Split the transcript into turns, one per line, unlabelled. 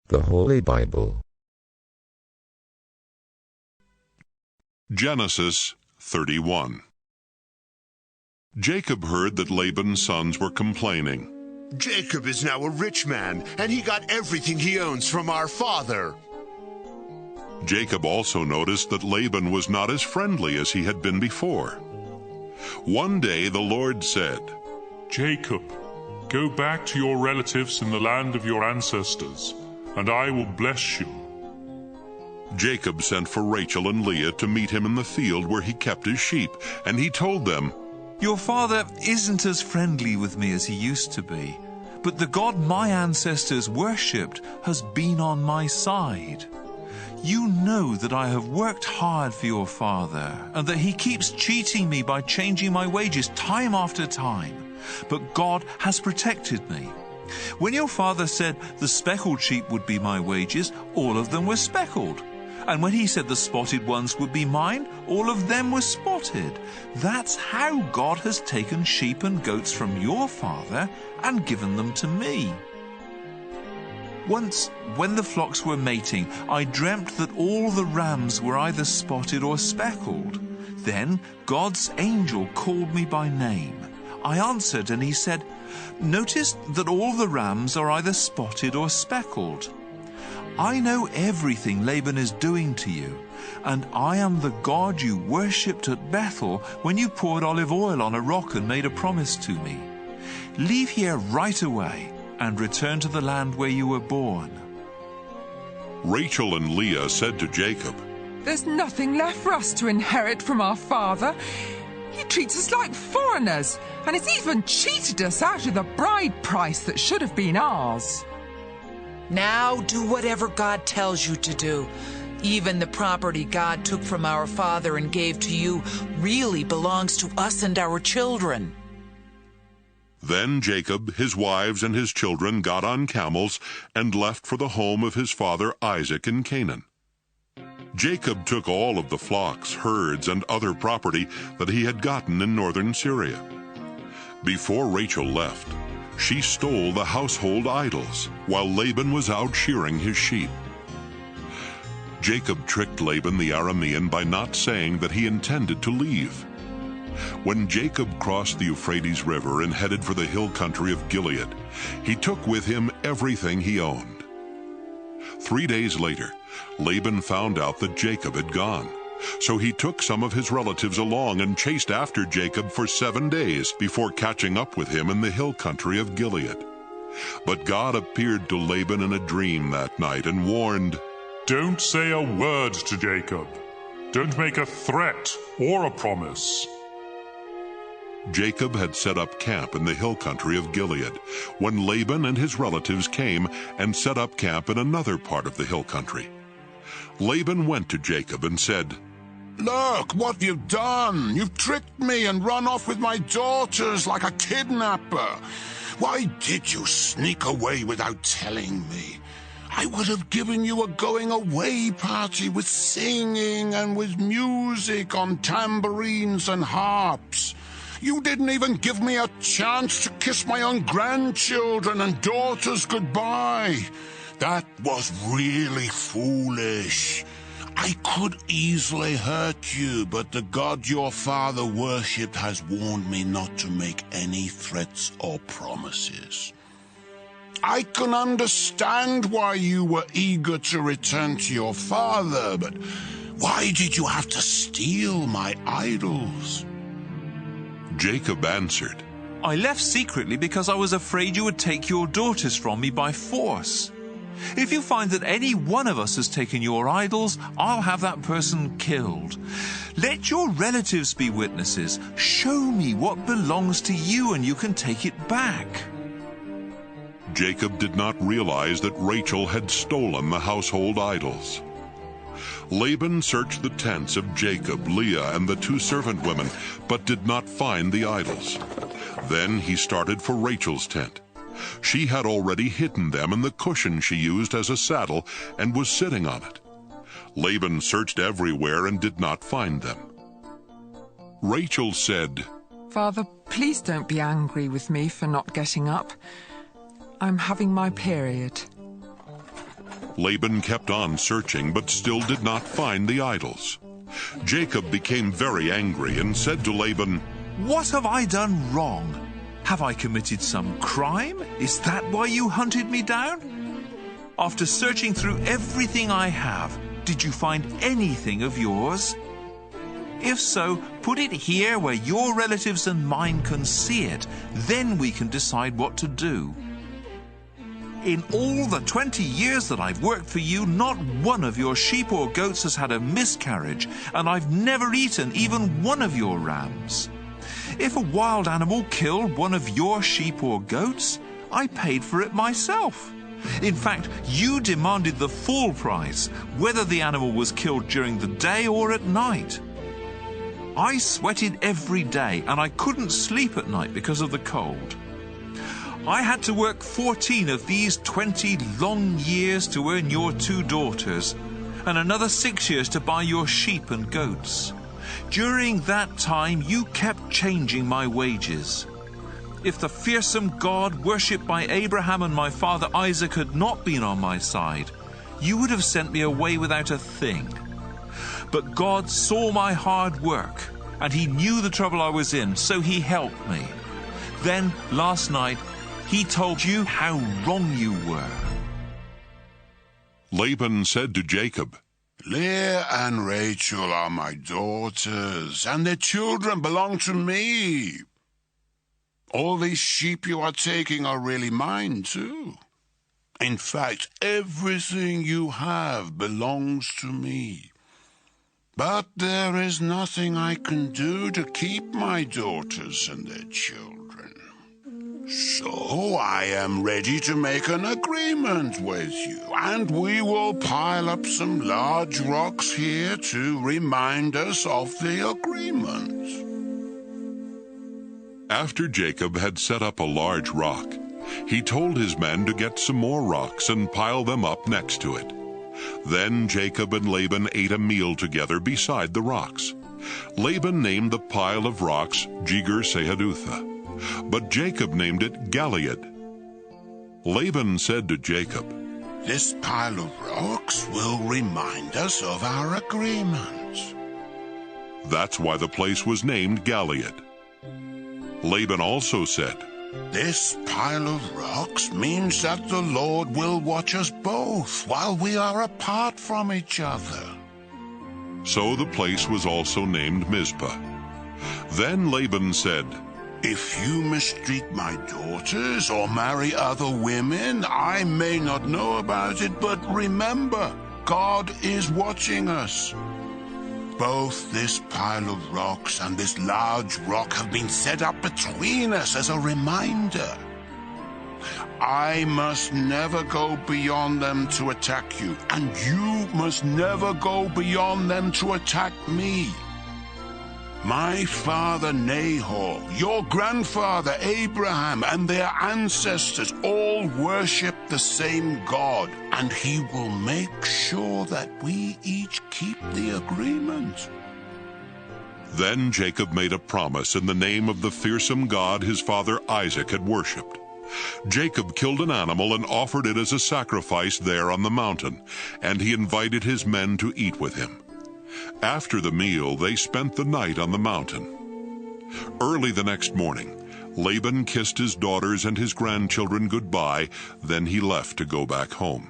The Holy Bible.
Genesis 31. Jacob heard that Laban's sons were complaining.
Jacob is now a rich man, and he got everything he owns from our father.
Jacob also noticed that Laban was not as friendly as he had been before. One day the Lord said,
Jacob, go back to your relatives in the land of your ancestors, and I will bless you.
Jacob sent for Rachel and Leah to meet him in the field where he kept his sheep, and he told them,
Your father isn't as friendly with me as he used to be, but the God my ancestors worshipped has been on my side. You know that I have worked hard for your father, and that he keeps cheating me by changing my wages time after time. But God has protected me. When your father said the speckled sheep would be my wages, all of them were speckled. And when he said the spotted ones would be mine, all of them were spotted. That's how God has taken sheep and goats from your father and given them to me. Once, when the flocks were mating, I dreamt that all the rams were either spotted or speckled. Then God's angel called me by name. I answered, and he said, Notice that all the rams are either spotted or speckled. I know everything Laban is doing to you, and I am the God you worshipped at Bethel when you poured olive oil on a rock and made a promise to me. Leave here right away and return to the land where you were born.
Rachel and Leah said to Jacob,
There's nothing left for us to inherit from our father. He treats us like foreigners, and has even cheated us out of the bride price that should have been ours.
Now do whatever God tells you to do. Even the property God took from our father and gave to you really belongs to us and our children.
Then Jacob, his wives, and his children got on camels and left for the home of his father Isaac in Canaan. Jacob took all of the flocks, herds, and other property that he had gotten in northern Syria. Before Rachel left, she stole the household idols while Laban was out shearing his sheep. Jacob tricked Laban the Aramean by not saying that he intended to leave. When Jacob crossed the Euphrates River and headed for the hill country of Gilead, he took with him everything he owned. 3 days later, Laban found out that Jacob had gone. So he took some of his relatives along and chased after Jacob for 7 days before catching up with him in the hill country of Gilead. But God appeared to Laban in a dream that night and warned,
Don't say a word to Jacob. Don't make a threat or a promise.
Jacob had set up camp in the hill country of Gilead when Laban and his relatives came and set up camp in another part of the hill country. Laban went to Jacob and said,
Look what you've done. You've tricked me and run off with my daughters like a kidnapper. Why did you sneak away without telling me? I would have given you a going-away party with singing and with music on tambourines and harps. You didn't even give me a chance to kiss my own grandchildren and daughters goodbye. That was really foolish. I could easily hurt you, but the God your father worshipped has warned me not to make any threats or promises. I can understand why you were eager to return to your father, but why did you have to steal my idols?
Jacob answered,
I left secretly because I was afraid you would take your daughters from me by force. If you find that any one of us has taken your idols, I'll have that person killed. Let your relatives be witnesses. Show me what belongs to you and you can take it back.
Jacob did not realize that Rachel had stolen the household idols. Laban searched the tents of Jacob, Leah, and the 2 servant women, but did not find the idols. Then he started for Rachel's tent. She had already hidden them in the cushion she used as a saddle and was sitting on it. Laban searched everywhere and did not find them. Rachel said,
Father, please don't be angry with me for not getting up. I'm having my period.
Laban kept on searching, but still did not find the idols. Jacob became very angry and said to Laban,
"What have I done wrong? Have I committed some crime? Is that why you hunted me down? After searching through everything I have, did you find anything of yours? If so, put it here where your relatives and mine can see it. Then we can decide what to do. In all the 20 years that I've worked for you, not one of your sheep or goats has had a miscarriage, and I've never eaten even one of your rams. If a wild animal killed one of your sheep or goats, I paid for it myself. In fact, you demanded the full price, whether the animal was killed during the day or at night. I sweated every day, and I couldn't sleep at night because of the cold. I had to work 14 of these 20 long years to earn your 2 daughters, and another 6 years to buy your sheep and goats. During that time, you kept changing my wages. If the fearsome God worshipped by Abraham and my father Isaac had not been on my side, you would have sent me away without a thing. But God saw my hard work, and he knew the trouble I was in, so he helped me. Then, last night, he told you how wrong you were."
Laban said to Jacob,
Leah and Rachel are my daughters, and their children belong to me. All these sheep you are taking are really mine, too. In fact, everything you have belongs to me. But there is nothing I can do to keep my daughters and their children. So I am ready to make an agreement with you, and we will pile up some large rocks here to remind us of the agreement.
After Jacob had set up a large rock, he told his men to get some more rocks and pile them up next to it. Then Jacob and Laban ate a meal together beside the rocks. Laban named the pile of rocks Jegar-Sahadutha, but Jacob named it Gilead. Laban said to Jacob,
"This pile of rocks will remind us of our agreement."
That's why the place was named Gilead. Laban also said,
"This pile of rocks means that the Lord will watch us both while we are apart from each other."
So the place was also named Mizpah. Then Laban said,
"If you mistreat my daughters or marry other women, I may not know about it, but remember, God is watching us. Both this pile of rocks and this large rock have been set up between us as a reminder. I must never go beyond them to attack you, and you must never go beyond them to attack me. My father Nahor, your grandfather Abraham, and their ancestors all worship the same God, and he will make sure that we each keep the agreement."
Then Jacob made a promise in the name of the fearsome God his father Isaac had worshipped. Jacob killed an animal and offered it as a sacrifice there on the mountain, and he invited his men to eat with him. After the meal, they spent the night on the mountain. Early the next morning, Laban kissed his daughters and his grandchildren goodbye, then he left to go back home.